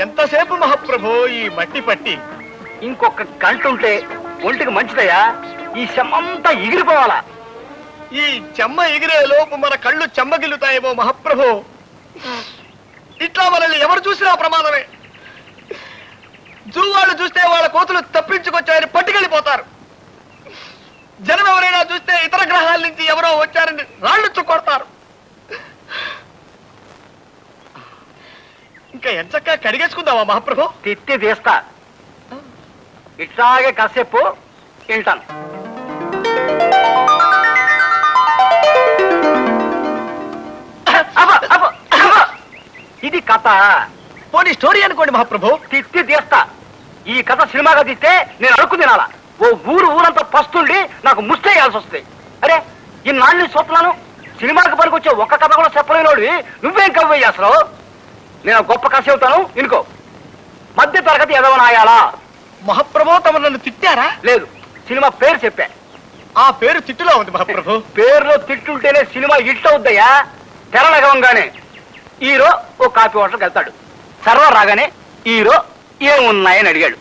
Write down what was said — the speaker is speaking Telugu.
ఎంతసేపు మహాప్రభు ఈ మట్టి పట్టి? ఇంకొక గంట ఉంటే ఒంటికి మంచిదయ్యా. ఈ శమ్మంతా ఎగిరిపోవాలా. ఈ చెమ్మ ఎగిరే లోపు మన కళ్ళు చెమ్మగిల్లుతాయేమో మహాప్రభు. ఇట్లా మనల్ని ఎవరు చూసినా ప్రమాదమే. జూ వాళ్ళు చూస్తే వాళ్ళ కోతులు తప్పించుకొచ్చారని పట్టుకెళ్ళిపోతారు. జనం ఎవరైనా చూస్తే ఇతర గ్రహాల నుంచి ఎవరో వచ్చారని రాళ్ళు చుక్కొడతారు. ఇంకా ఎంచక్కా కడిగేసుకుందావా మహాప్రభు? తిత్తి తీస్తా. ఇట్లాగే కాసేపు తింటాను. ఇది కథ. పోనీ స్టోరీ అనుకోండి మహాప్రభు. తిత్తి తీస్తా. ఈ కథ సినిమాగా తీస్తే నేను అడుక్కు తినాలా. ఓ ఊరంతా పస్తుండి నాకు ముస్తేయాల్సి వస్తాయి. అరే ఈ నాన్ని చూస్తున్నాను. సినిమాకి పనికొచ్చే ఒక్క కథ కూడా చెప్పలేనోడివి నువ్వేం కవ్వయ్యా అసలు. నేను గొప్ప కథ చెబుతాను వినుకో. మధ్య తరగతి ఎదవనాయాలా. మహాప్రభు తమ నన్ను తిట్టారా? లేదు, సినిమా పేరు చెప్పా. ఆ పేరు తిట్టులో ఉంది మహాప్రభు. పేరులో తిట్టుంటేనే సినిమా హిట్ అవుద్దయ్యా. తెరలగవంగానే హీరో ఓ కాఫీ హోటల్కి వెళ్తాడు. సర్వర్ రాగానే హీరో ఏమున్నాయని అడిగాడు.